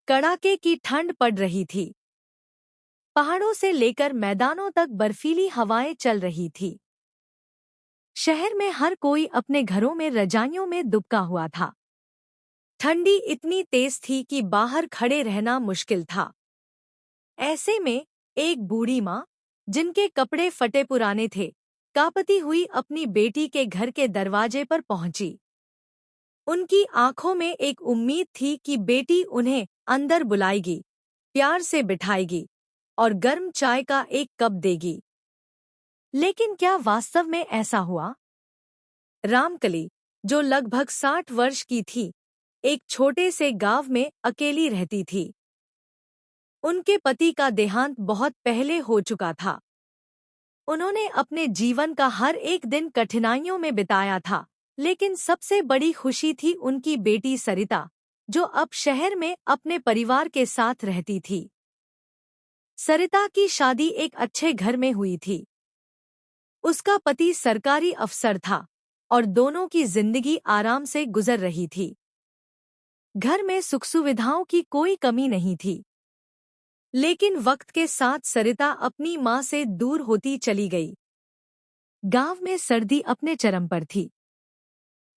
कड़ाके की ठंड पड़ रही थी। पहाड़ों से लेकर मैदानों तक बर्फीली हवाएं चल रही थी। शहर में हर कोई अपने घरों में रजाइयों में दुबका हुआ था। ठंडी इतनी तेज थी कि बाहर खड़े रहना मुश्किल था। ऐसे में एक बूढ़ी माँ, जिनके कपड़े फटे पुराने थे, कांपती हुई अपनी बेटी के घर के दरवाजे पर पहुंची। उनकी आंखों में एक उम्मीद थी कि बेटी उन्हें अंदर बुलाएगी, प्यार से बिठाएगी और गर्म चाय का एक कप देगी। लेकिन क्या वास्तव में ऐसा हुआ? रामकली, जो लगभग 60 वर्ष की थी, एक छोटे से गांव में अकेली रहती थी। उनके पति का देहांत बहुत पहले हो चुका था। उन्होंने अपने जीवन का हर एक दिन कठिनाइयों में बिताया था, लेकिन सबसे बड़ी खुशी थी उनकी बेटी सरिता, जो अब शहर में अपने परिवार के साथ रहती थी। सरिता की शादी एक अच्छे घर में हुई थी। उसका पति सरकारी अफसर था और दोनों की जिंदगी आराम से गुजर रही थी। घर में सुख सुविधाओं की कोई कमी नहीं थी। लेकिन वक्त के साथ सरिता अपनी मां से दूर होती चली गई। गांव में सर्दी अपने चरम पर थी।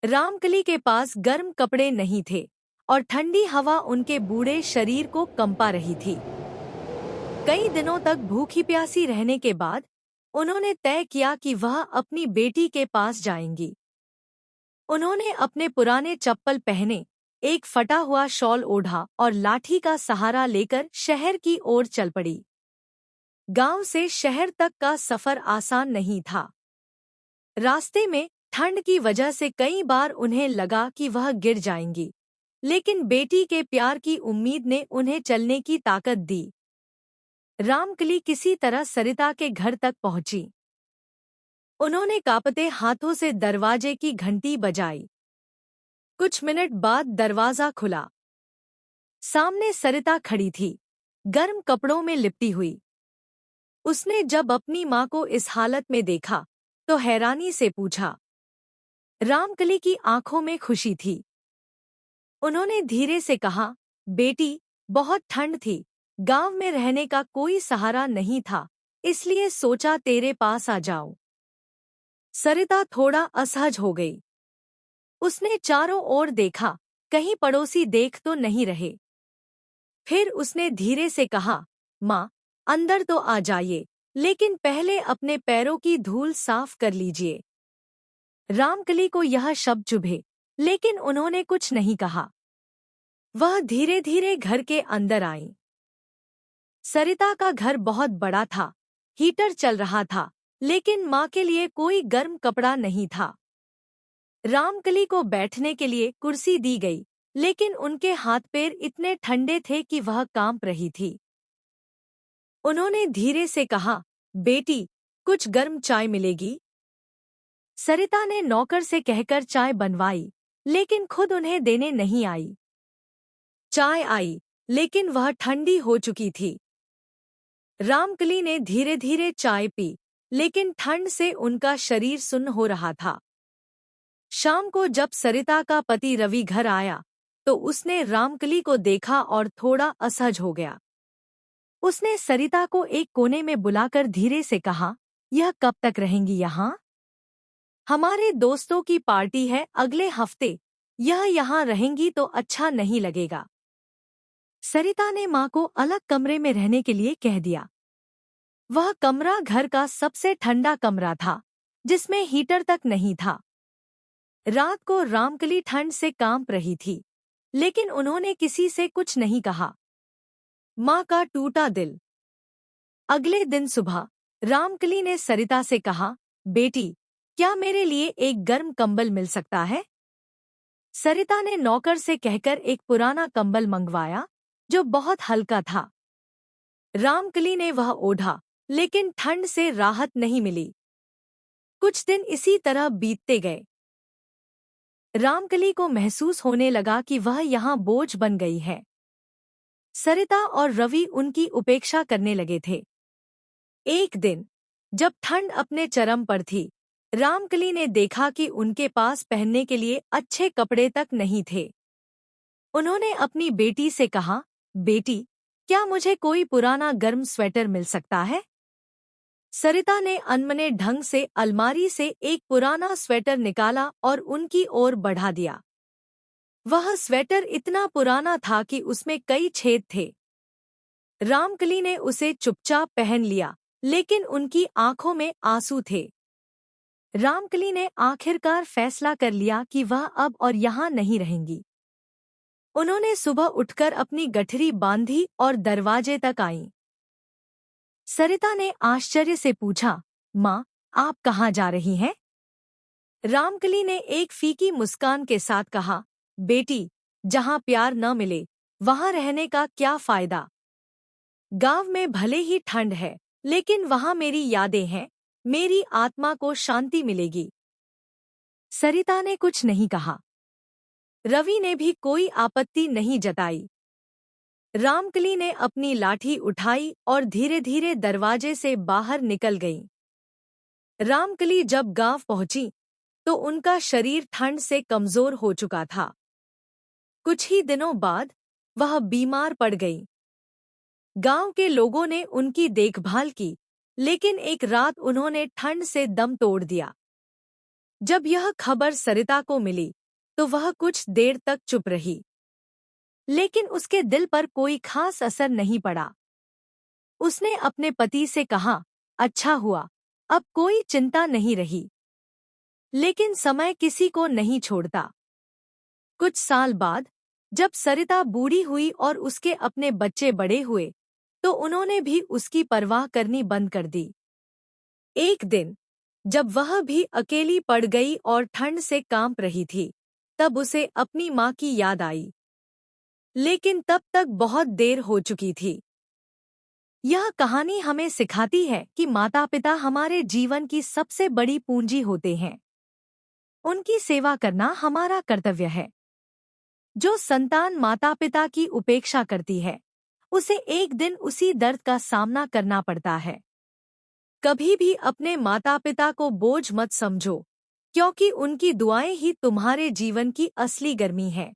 रामकली के पास गर्म कपड़े नहीं थे और ठंडी हवा उनके बूढ़े शरीर को कंपा रही थी। कई दिनों तक भूखी प्यासी रहने के बाद उन्होंने तय किया कि वह अपनी बेटी के पास जाएंगी। उन्होंने अपने पुराने चप्पल पहने, एक फटा हुआ शॉल ओढ़ा और लाठी का सहारा लेकर शहर की ओर चल पड़ी। गांव से शहर तक का सफर आसान नहीं था। रास्ते में ठंड की वजह से कई बार उन्हें लगा कि वह गिर जाएंगी, लेकिन बेटी के प्यार की उम्मीद ने उन्हें चलने की ताकत दी। रामकली किसी तरह सरिता के घर तक पहुंची। उन्होंने कांपते हाथों से दरवाजे की घंटी बजाई। कुछ मिनट बाद दरवाजा खुला। सामने सरिता खड़ी थी, गर्म कपड़ों में लिपटी हुई। उसने जब अपनी मां को इस हालत में देखा तो हैरानी से पूछा। रामकली की आंखों में खुशी थी। उन्होंने धीरे से कहा, बेटी, बहुत ठंड थी, गांव में रहने का कोई सहारा नहीं था, इसलिए सोचा तेरे पास आ जाऊं। सरिता थोड़ा असहज हो गई। उसने चारों ओर देखा, कहीं पड़ोसी देख तो नहीं रहे। फिर उसने धीरे से कहा, माँ, अंदर तो आ जाइए, लेकिन पहले अपने पैरों की धूल साफ कर लीजिए। रामकली को यह शब्द चुभे, लेकिन उन्होंने कुछ नहीं कहा। वह धीरे धीरे घर के अंदर आई। सरिता का घर बहुत बड़ा था, हीटर चल रहा था, लेकिन माँ के लिए कोई गर्म कपड़ा नहीं था। रामकली को बैठने के लिए कुर्सी दी गई, लेकिन उनके हाथ पैर इतने ठंडे थे कि वह कांप रही थी। उन्होंने धीरे से कहा, बेटी, कुछ गर्म चाय मिलेगी? सरिता ने नौकर से कहकर चाय बनवाई, लेकिन खुद उन्हें देने नहीं आई। चाय आई, लेकिन वह ठंडी हो चुकी थी। रामकली ने धीरे धीरे चाय पी, लेकिन ठंड से उनका शरीर सुन्न हो रहा था। शाम को जब सरिता का पति रवि घर आया, तो उसने रामकली को देखा और थोड़ा असहज हो गया। उसने सरिता को एक कोने में बुलाकर धीरे से कहा, यह कब तक रहेंगी यहाँ? हमारे दोस्तों की पार्टी है अगले हफ्ते, यह यहाँ रहेंगी तो अच्छा नहीं लगेगा। सरिता ने माँ को अलग कमरे में रहने के लिए कह दिया। वह कमरा घर का सबसे ठंडा कमरा था, जिसमें हीटर तक नहीं था। रात को रामकली ठंड से कांप रही थी, लेकिन उन्होंने किसी से कुछ नहीं कहा। माँ का टूटा दिल। अगले दिन सुबह रामकली ने सरिता से कहा, बेटी, क्या मेरे लिए एक गर्म कंबल मिल सकता है? सरिता ने नौकर से कहकर एक पुराना कंबल मंगवाया, जो बहुत हल्का था। रामकली ने वह ओढ़ा, लेकिन ठंड से राहत नहीं मिली। कुछ दिन इसी तरह बीतते गए। रामकली को महसूस होने लगा कि वह यहाँ बोझ बन गई है। सरिता और रवि उनकी उपेक्षा करने लगे थे। एक दिन, जब ठंड अपने चरम पर थी, रामकली ने देखा कि उनके पास पहनने के लिए अच्छे कपड़े तक नहीं थे। उन्होंने अपनी बेटी से कहा, बेटी, क्या मुझे कोई पुराना गर्म स्वेटर मिल सकता है? सरिता ने अनमने ढंग से अलमारी से एक पुराना स्वेटर निकाला और उनकी ओर बढ़ा दिया। वह स्वेटर इतना पुराना था कि उसमें कई छेद थे। रामकली ने उसे चुपचाप पहन लिया, लेकिन उनकी आंखों में आंसू थे। रामकली ने आखिरकार फैसला कर लिया कि वह अब और यहाँ नहीं रहेंगी। उन्होंने सुबह उठकर अपनी गठरी बांधी और दरवाजे तक आईं। सरिता ने आश्चर्य से पूछा, माँ, आप कहाँ जा रही हैं? रामकली ने एक फीकी मुस्कान के साथ कहा, बेटी, जहाँ प्यार न मिले वहाँ रहने का क्या फायदा? गांव में भले ही ठंड है, लेकिन वहाँ मेरी यादें हैं, मेरी आत्मा को शांति मिलेगी। सरिता ने कुछ नहीं कहा। रवि ने भी कोई आपत्ति नहीं जताई। रामकली ने अपनी लाठी उठाई और धीरे धीरे दरवाजे से बाहर निकल गई। रामकली जब गांव पहुंची तो उनका शरीर ठंड से कमजोर हो चुका था। कुछ ही दिनों बाद वह बीमार पड़ गई। गांव के लोगों ने उनकी देखभाल की, लेकिन एक रात उन्होंने ठंड से दम तोड़ दिया। जब यह खबर सरिता को मिली तो वह कुछ देर तक चुप रही, लेकिन उसके दिल पर कोई खास असर नहीं पड़ा। उसने अपने पति से कहा, अच्छा हुआ, अब कोई चिंता नहीं रही। लेकिन समय किसी को नहीं छोड़ता। कुछ साल बाद जब सरिता बूढ़ी हुई और उसके अपने बच्चे बड़े हुए, तो उन्होंने भी उसकी परवाह करनी बंद कर दी। एक दिन जब वह भी अकेली पड़ गई और ठंड से कांप रही थी, तब उसे अपनी माँ की याद आई। लेकिन तब तक बहुत देर हो चुकी थी। यह कहानी हमें सिखाती है कि माता-पिता हमारे जीवन की सबसे बड़ी पूंजी होते हैं। उनकी सेवा करना हमारा कर्तव्य है। जो संतान माता-पिता की उपेक्षा करती है, उसे एक दिन उसी दर्द का सामना करना पड़ता है। कभी भी अपने माता-पिता को बोझ मत समझो, क्योंकि उनकी दुआएं ही तुम्हारे जीवन की असली गर्मी है।